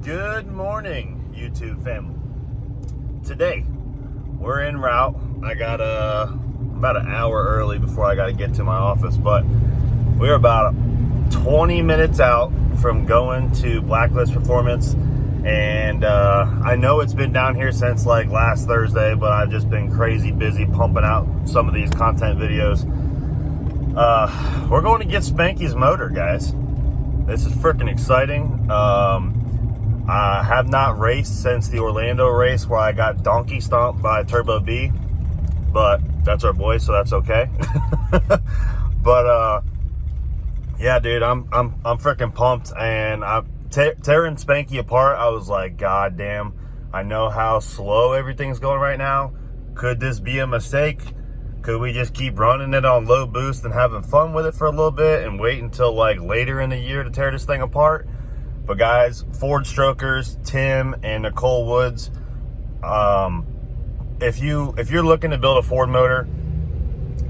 Good morning, YouTube family. Today, we're en route. I got about an hour early before I got to get to my office, but we're about 20 minutes out from going to Blacklist Performance. And I know it's been down here since like last Thursday, but I've just been crazy busy pumping out some of these content videos. We're going to get Spanky's motor, guys. This is freaking exciting. I have not raced since the Orlando race where I got donkey stomped by Turbo B, but that's our boy, so that's okay. But yeah, dude, I'm freaking pumped, and I'm tearing Spanky apart. I was like, God damn, I know how slow everything's going right now. Could this be a mistake? Could we just keep running it on low boost and having fun with it for a little bit and wait until like later in the year to tear this thing apart? But guys, Ford Strokers, Tim and Nicole Woods, if you're looking to build a Ford motor,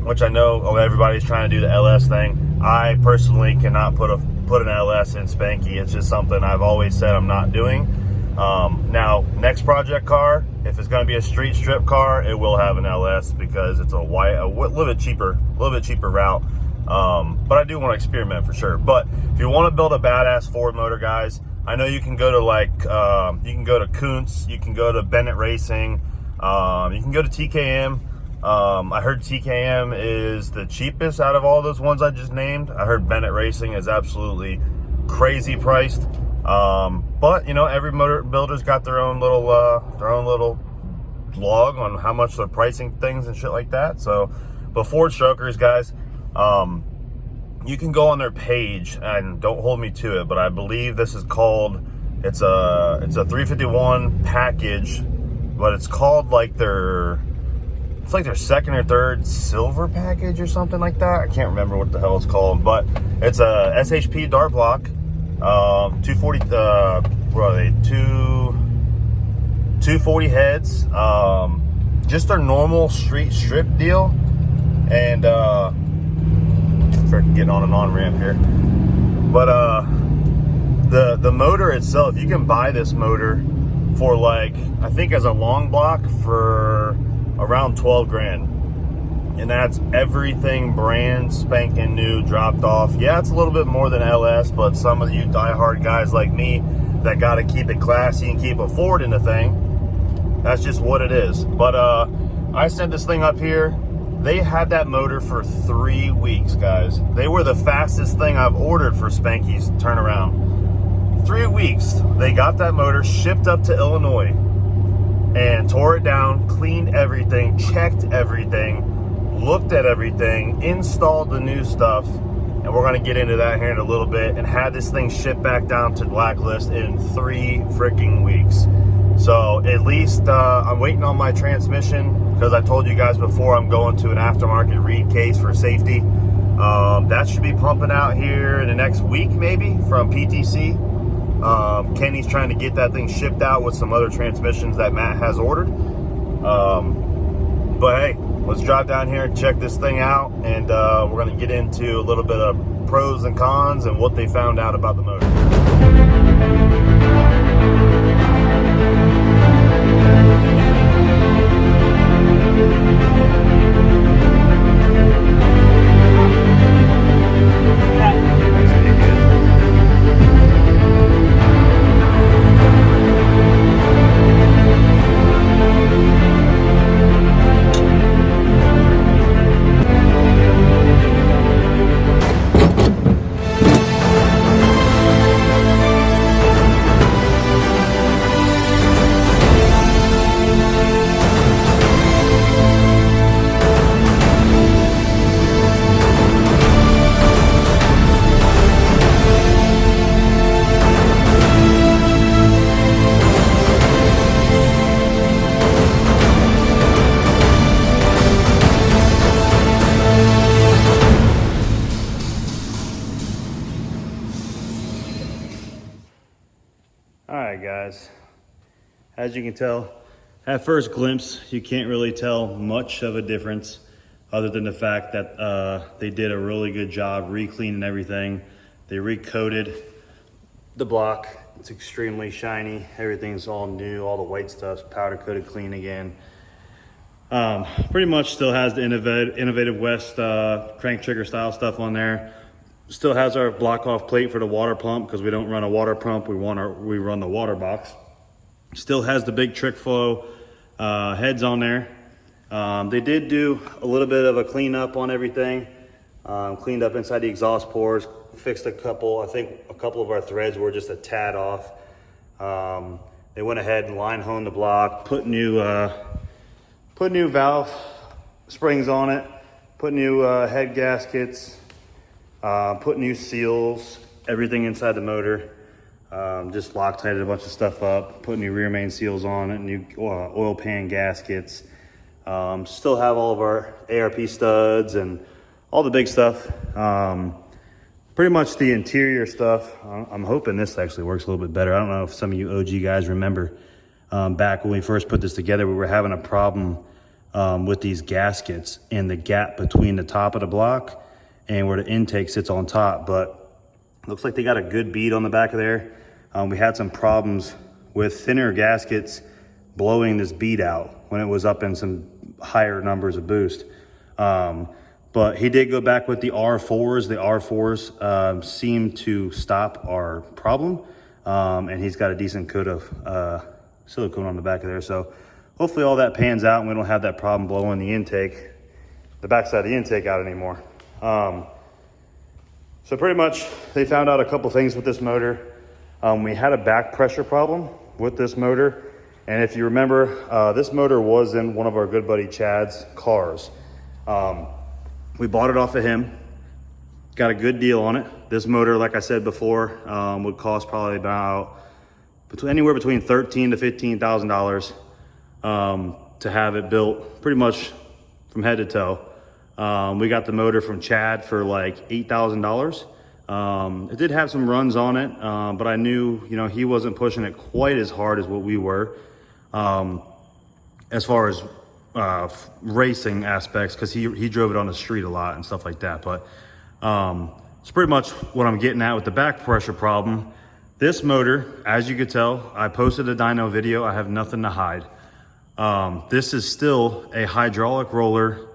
which I know everybody's trying to do the LS thing, I personally cannot put an LS in Spanky. It's just something I've always said I'm not doing. Now, next project car, if it's going to be a street strip car, it will have an LS because it's a little bit cheaper route. But I do want to experiment for sure. But if you want to build a badass Ford motor, guys, I know you can go to you can go to Kuntz, you can go to Bennett Racing, you can go to TKM. I heard TKM is the cheapest out of all those ones I just named. I heard Bennett Racing is absolutely crazy priced. But you know, every motor builder's got their own little blog on how much they're pricing things and shit like that. So, but Ford Strokers, guys, you can go on their page, and don't hold me to it, but I believe this is called, it's a 351 package, but it's called like it's like their second or third silver package or something like that. I can't remember what the hell it's called, but it's a SHP dart block, 240, what are they, 240 heads, just their normal street strip deal. And freaking getting on an on-ramp here. But the motor itself, you can buy this motor for like, I think as a long block for around 12 grand. And that's everything brand spanking new, dropped off. Yeah, it's a little bit more than LS, but some of you diehard guys like me that got to keep it classy and keep a Ford in the thing, that's just what it is. But I sent this thing up here. They had that motor for 3 weeks, guys. They were the fastest thing I've ordered for Spanky's turnaround. 3 weeks. They got that motor shipped up to Illinois and tore it down, cleaned everything, checked everything, looked at everything, installed the new stuff, and we're gonna get into that here in a little bit, and had this thing shipped back down to Blacklist in 3 freaking weeks. So at least I'm waiting on my transmission, because I told you guys before I'm going to an aftermarket reed case for safety. That should be pumping out here in the next week maybe from PTC. Kenny's trying to get that thing shipped out with some other transmissions that Matt has ordered. But hey, let's drive down here and check this thing out, and we're going to get into a little bit of pros and cons and what they found out about the motor. Alright guys, as you can tell, at first glimpse, you can't really tell much of a difference other than the fact that they did a really good job re-cleaning everything. They recoated the block It's extremely shiny. Everything's all new. All the white stuff's powder coated clean again. Pretty much still has the Innovative West crank trigger style stuff on there. Still has our block off plate for the water pump because we don't run a water pump. We run the water box. Still has the big trick flow heads on there. They did do a little bit of a cleanup on everything. Cleaned up inside the exhaust pores, fixed I think a couple of our threads were just a tad off. They went ahead and line honed the block, put new valve springs on it, put new head gaskets, put new seals, everything inside the motor. Just Loctited a bunch of stuff up, put new rear main seals on it, new oil pan gaskets. Still have all of our ARP studs and all the big stuff. Pretty much the interior stuff. I'm hoping this actually works a little bit better. I don't know if some of you OG guys remember back when we first put this together, we were having a problem with these gaskets and the gap between the top of the block and where the intake sits on top. But looks like they got a good bead on the back of there. We had some problems with thinner gaskets blowing this bead out when it was up in some higher numbers of boost. But he did go back with the R4s. The R4s seem to stop our problem. And he's got a decent coat of silicone on the back of there. So hopefully all that pans out and we don't have that problem blowing the intake, the backside of the intake out anymore. So pretty much they found out a couple things with this motor. We had a back pressure problem with this motor. And if you remember, this motor was in one of our good buddy Chad's cars. We bought it off of him, got a good deal on it. This motor, like I said before, would cost probably about anywhere between $13,000 to $15,000 to have it built pretty much from head to toe. We got the motor from Chad for like $8,000. It did have some runs on it, but I knew, he wasn't pushing it quite as hard as what we were, as far as racing aspects, because he drove it on the street a lot and stuff like that. But it's pretty much what I'm getting at with the back pressure problem. This motor, as you could tell, I posted a dyno video. I have nothing to hide. This is still a hydraulic roller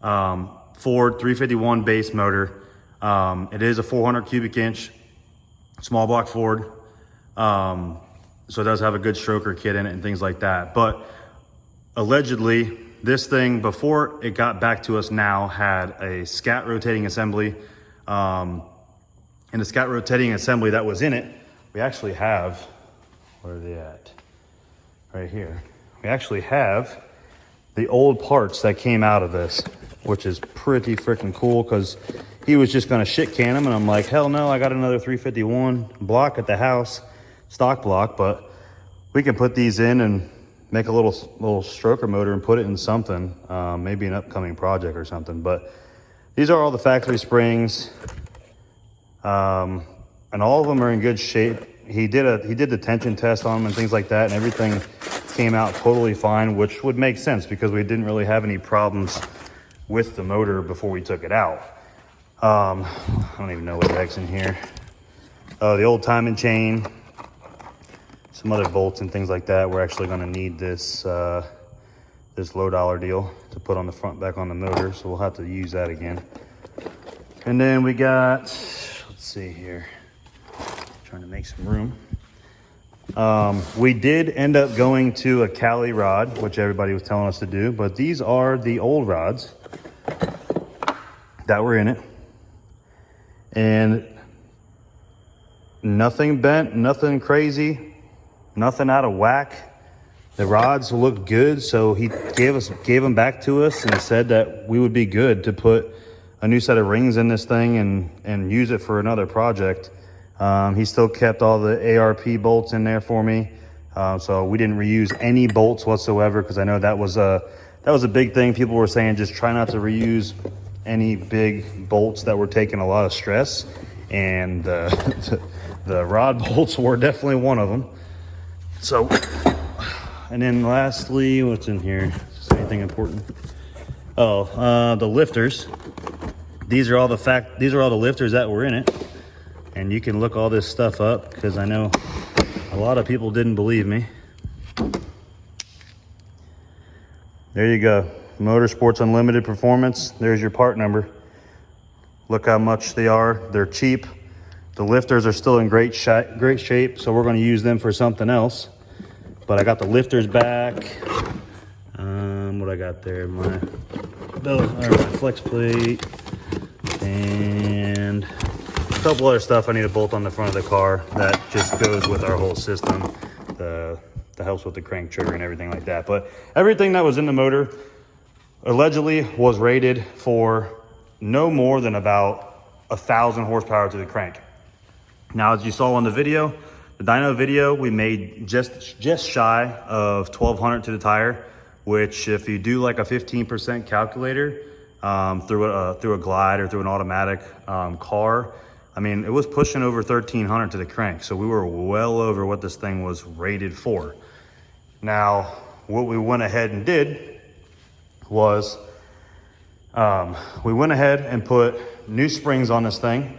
Ford 351 base motor. It is a 400 cubic inch small block Ford. So it does have a good stroker kit in it and things like that. But allegedly, this thing, before it got back to us now, had a scat rotating assembly. And the scat rotating assembly that was in it, we actually have, where are they at? Right here. We actually have the old parts that came out of this, which is pretty freaking cool, because he was just gonna shit can them, and I'm like, hell no, I got another 351 block at the house, stock block, but we can put these in and make a little stroker motor and put it in something, maybe an upcoming project or something. But these are all the factory springs, and all of them are in good shape. He did the tension test on them and things like that, and everything came out totally fine, which would make sense because we didn't really have any problems with the motor before we took it out. I don't even know what the heck's in here. The old timing chain, some other bolts and things like that. We're actually going to need this this low dollar deal to put on the front back on the motor, so we'll have to use that again. And then we got, let's see here, trying to make some room. We did end up going to a Cali rod, which everybody was telling us to do, but these are the old rods that were in it, and nothing bent, nothing crazy, nothing out of whack. The rods looked good, so he gave them back to us and said that we would be good to put a new set of rings in this thing and use it for another project. He still kept all the ARP bolts in there for me, so we didn't reuse any bolts whatsoever, because I know that was a big thing. People were saying just try not to reuse any big bolts that were taking a lot of stress, and the rod bolts were definitely one of them. So, and then lastly, what's in here? Is there anything important? Oh, the lifters. These are all the lifters that were in it. And you can look all this stuff up, because I know A lot of people didn't believe me. There you go. Motorsports Unlimited Performance. There's your part number. Look how much they are. They're cheap. The lifters are still in great shape, so we're going to use them for something else. But I got the lifters back. What I got there? My flex plate and a couple other stuff I need to bolt on the front of the car that just goes with our whole system. That helps with the crank trigger and everything like that. But everything that was in the motor allegedly was rated for no more than about 1,000 horsepower to the crank. Now, as you saw on the video, the dyno video, we made just shy of 1,200 to the tire, which if you do like a 15% calculator through a glide or through an automatic car, I mean, it was pushing over 1,300 to the crank. So we were well over what this thing was rated for. Now, what we went ahead and did was we went ahead and put new springs on this thing.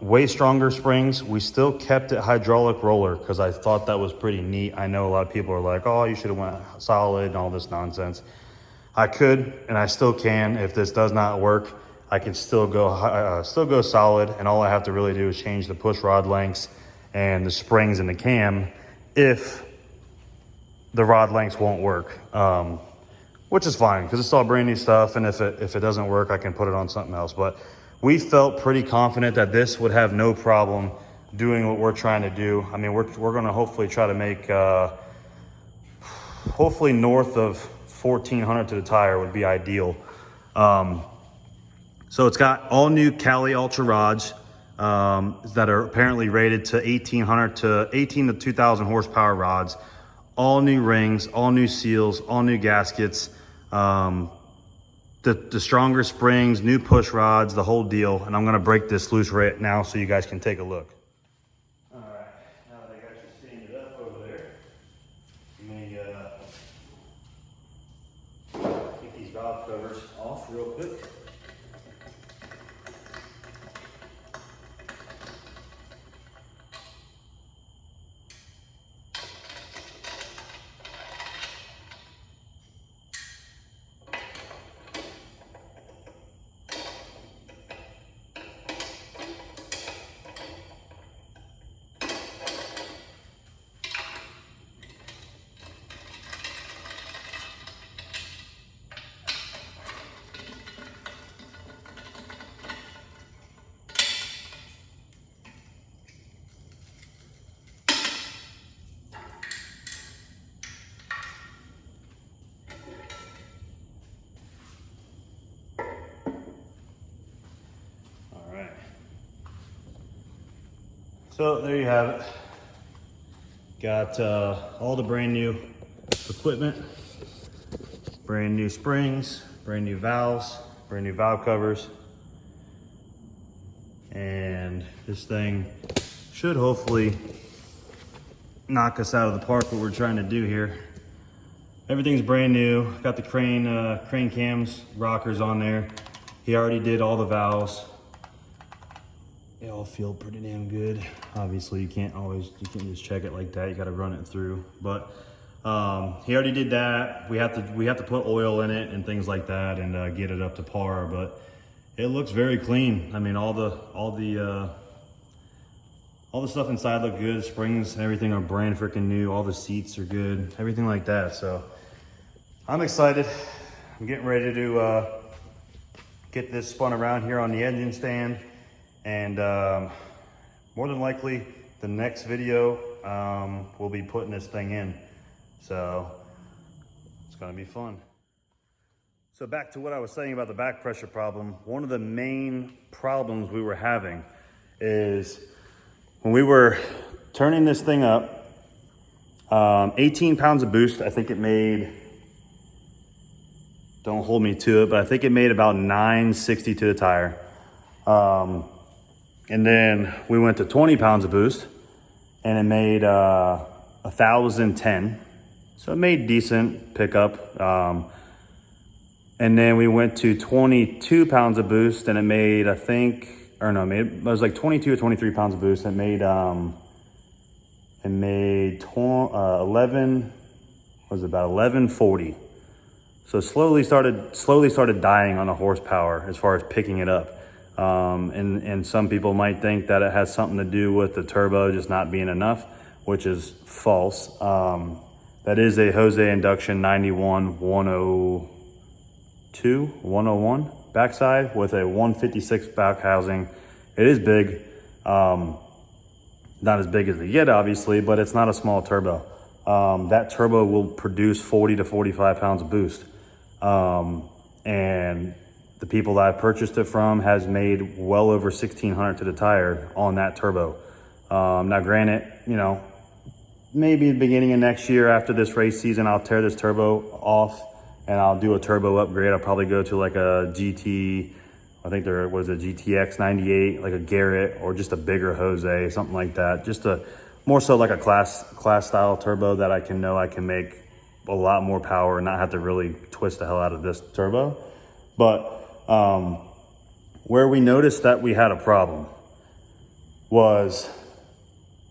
Way stronger springs. We still kept it hydraulic roller because I thought that was pretty neat. I know a lot of people are like, oh, you should have went solid and all this nonsense. I could, and I still can. If this does not work, I can still go solid, and all I have to really do is change the push rod lengths and the springs in the cam if the rod lengths won't work, which is fine because it's all brand new stuff, and if it doesn't work, I can put it on something else. But we felt pretty confident that this would have no problem doing what we're trying to do. I mean, we're going to hopefully try to make, hopefully north of 1,400 to the tire would be ideal. So it's got all new Cali Ultra rods that are apparently rated to 1,800 to 18 to 2,000 horsepower rods. All new rings, all new seals, all new gaskets. The stronger springs, new push rods, the whole deal. And I'm gonna break this loose right now so you guys can take a look. All right, now that I got you sanded up over there, let me get these valve covers off real quick. So there you have it. Got all the brand new equipment, brand new springs, brand new valves, brand new valve covers. And this thing should hopefully knock us out of the park what we're trying to do here. Everything's brand new. Got the crane cams, rockers on there. He already did all the valves. They all feel pretty damn good. Obviously, you can't just check it like that. You got to run it through. But he already did that. We have to put oil in it and things like that and get it up to par. But it looks very clean. I mean, all the stuff inside look good. Springs and everything are brand freaking new. All the seats are good. Everything like that. So I'm excited. I'm getting ready to get this spun around here on the engine stand. And more than likely, the next video, we'll be putting this thing in. So it's gonna be fun. So back to what I was saying about the back pressure problem. One of the main problems we were having is when we were turning this thing up, 18 pounds of boost, I think it made, don't hold me to it, but I think it made about 960 to the tire. And then we went to 20 pounds of boost and it made 1,010. So it made decent pickup. And then we went to 22 pounds of boost and it made, I think, or no, it was like 22 or 23 pounds of boost. It It made 11, was about 1140. So slowly started dying on the horsepower as far as picking it up. And some people might think that it has something to do with the turbo just not being enough, which is false. That is a Jose Induction 91 102, 101 backside with a 156 back housing. It is big. Not as big as the Yet, obviously, but it's not a small turbo. That turbo will produce 40 to 45 pounds of boost. And the people that I purchased it from has made well over 1,600 to the tire on that turbo. Now granted, you know, maybe the beginning of next year after this race season, I'll tear this turbo off and I'll do a turbo upgrade. I'll probably go to like a GT, I think there was a GTX 98, like a Garrett, or just a bigger Jose, something like that. Just a more so like a class style turbo that I can make a lot more power and not have to really twist the hell out of this turbo. But where we noticed that we had a problem was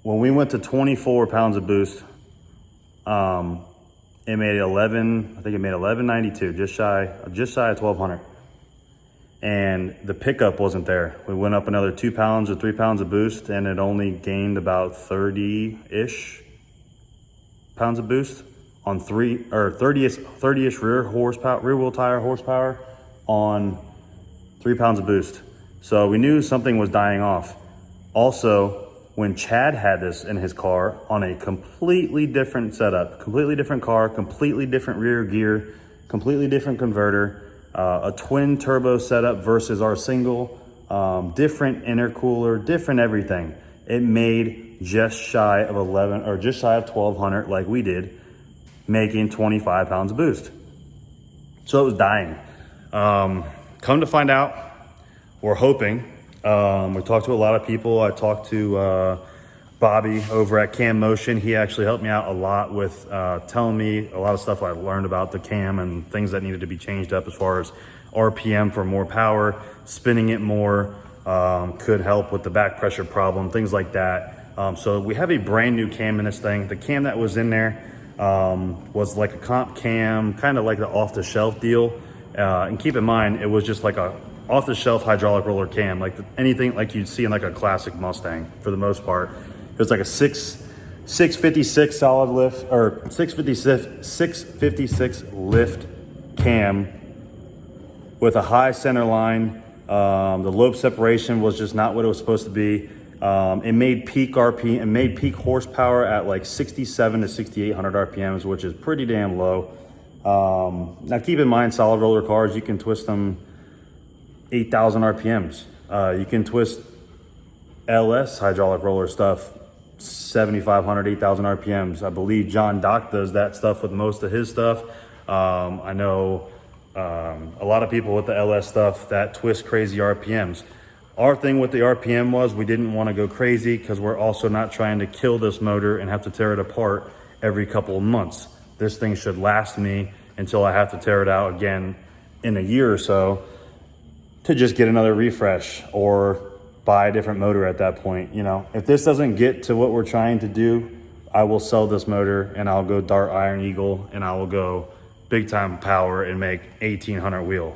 when we went to 24 pounds of boost. It made 1192, just shy of 1,200. And the pickup wasn't there. We went up another 2 pounds or 3 pounds of boost, and it only gained about 30-ish pounds of boost on 30-ish rear wheel tire horsepower on 3 pounds of boost. So we knew something was dying off. Also, when Chad had this in his car on a completely different setup, completely different car, completely different rear gear, completely different converter, a twin turbo setup versus our single, different intercooler, different everything. It made just shy of 1,200 like we did, making 25 pounds of boost. So it was dying. Come to find out, we're hoping. We talked to a lot of people. I talked to Bobby over at Cam Motion. He actually helped me out a lot with telling me a lot of stuff I learned about the cam and things that needed to be changed up as far as RPM for more power, spinning it more, could help with the back pressure problem, things like that. So we have a brand new cam in this thing. The cam that was in there was like a comp cam, kind of like the off-the-shelf deal. And keep in mind, it was just like a off-the-shelf hydraulic roller cam, like anything like you'd see in like a classic Mustang for the most part. It was like a 656 solid lift, or 656 lift cam with a high center line. The lobe separation was just not what it was supposed to be. It made peak RPM, it made peak horsepower at like 67 to 6,800 RPMs, which is pretty damn low. Now keep in mind, solid roller cars, you can twist them 8,000 RPMs. You can twist LS hydraulic roller stuff 7,500, 8,000 RPMs. I believe John Dock does that stuff with most of his stuff. I know a lot of people with the LS stuff that twist crazy RPMs. Our thing with the RPM was we didn't want to go crazy because we're also not trying to kill this motor and have to tear it apart every couple of months. This thing should last me until I have to tear it out again in a year or so to just get another refresh or buy a different motor at that point. You know, if this doesn't get to what we're trying to do, I will sell this motor and I'll go Dart Iron Eagle and I will go big time power and make 1,800 wheel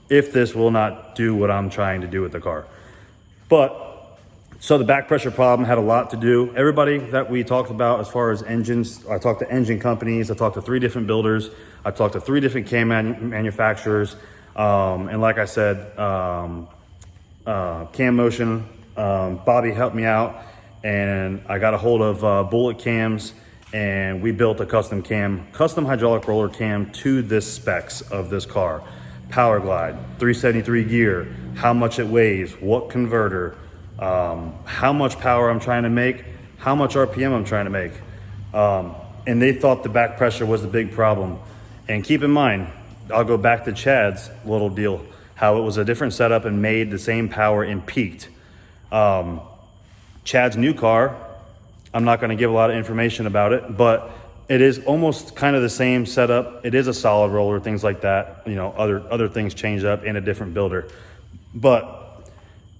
if this will not do what I'm trying to do with the car. But so the back pressure problem had a lot to do. Everybody that we talked about as far as engines, I talked to engine companies, I talked to 3 different builders, I talked to 3 different cam manufacturers. And like I said, Cam Motion, Bobby helped me out and I got a hold of Bullet Cams and we built a custom hydraulic roller cam to this specs of this car. Power Glide, 373 gear, how much it weighs, what converter, how much power I'm trying to make, how much RPM I'm trying to make. And they thought the back pressure was the big problem. And keep in mind, I'll go back to Chad's little deal, how it was a different setup and made the same power and peaked. Chad's new car, I'm not gonna give a lot of information about it, but it is almost kind of the same setup. It is a solid roller, things like that. You know, other things change up in a different builder, but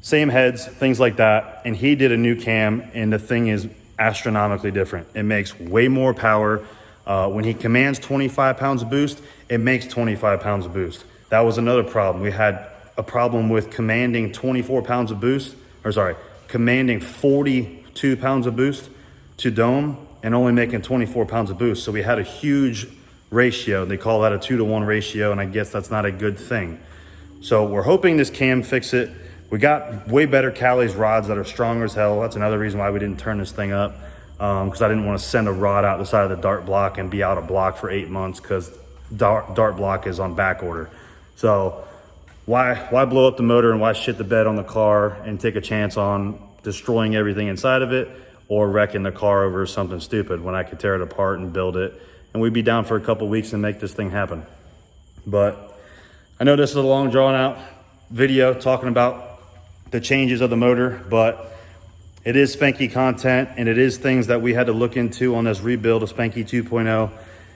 same heads, things like that. And he did a new cam and the thing is astronomically different. It makes way more power. When he commands 25 pounds of boost, it makes 25 pounds of boost. That was another problem. We had a problem with commanding 24 pounds of boost, or sorry, commanding 42 pounds of boost to dome and only making 24 pounds of boost. So we had a huge ratio. They call that a 2-to-1 ratio, and I guess that's not a good thing. So we're hoping this cam fix it. We got way better Cali's rods that are stronger as hell. That's another reason why we didn't turn this thing up, because I didn't want to send a rod out the side of the dart block and be out of block for 8 months because dart block is on back order. So why blow up the motor and why shit the bed on the car and take a chance on destroying everything inside of it or wrecking the car over something stupid when I could tear it apart and build it, and we'd be down for a couple weeks and make this thing happen. But I know this is a long drawn out video talking about the changes of the motor, but it is Spanky content and it is things that we had to look into on this rebuild of Spanky 2.0.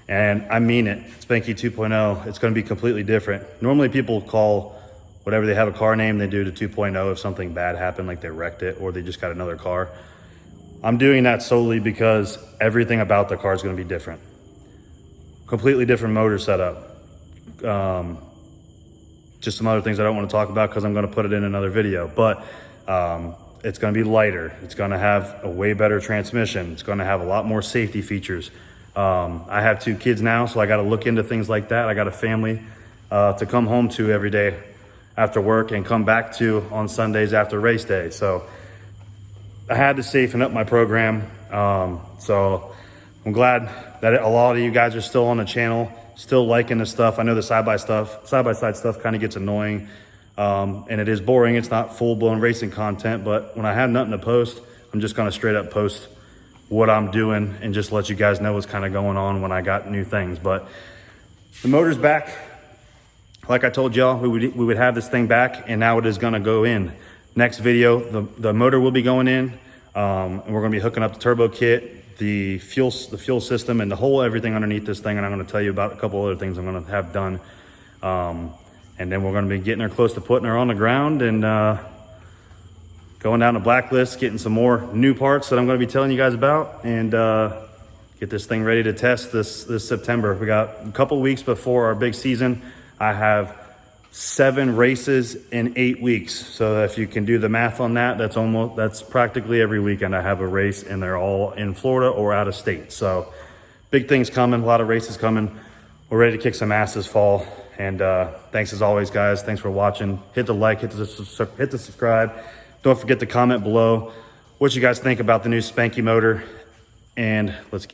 And I mean it, Spanky 2.0, it's gonna be completely different. Normally people call whatever they have a car name, they do to 2.0 if something bad happened, like they wrecked it or they just got another car. I'm doing that solely because everything about the car is gonna be different. Completely different motor setup. Just some other things I don't want to talk about because I'm going to put it in another video, but it's going to be lighter. It's going to have a way better transmission. It's going to have a lot more safety features. I have 2 kids now, so I got to look into things like that. I got a family to come home to every day after work and come back to on Sundays after race day. So I had to safen up my program. So I'm glad that a lot of you guys are still on the channel, still liking the stuff. I know the side-by-side stuff kind of gets annoying, and it is boring. It's not full-blown racing content, but when I have nothing to post, I'm just gonna straight up post what I'm doing and just let you guys know what's kind of going on when I got new things. But the motor's back. Like I told y'all, we would have this thing back, and now it is gonna go in. Next video, the motor will be going in, and we're gonna be hooking up the turbo kit, the fuel system, and the whole everything underneath this thing. And I'm going to tell you about a couple other things I'm going to have done. And then we're going to be getting her close to putting her on the ground and going down the blacklist, getting some more new parts that I'm going to be telling you guys about, and get this thing ready to test this September. We got a couple weeks before our big season. I have 7 races in 8 weeks. So if you can do the math on that, that's practically every weekend I have a race, and they're all in Florida or out of state. So big things coming, a lot of races coming. We're ready to kick some ass this fall. And thanks as always, guys. Thanks for watching. Hit the like, hit the subscribe. Don't forget to comment below what you guys think about the new Spanky motor. And let's get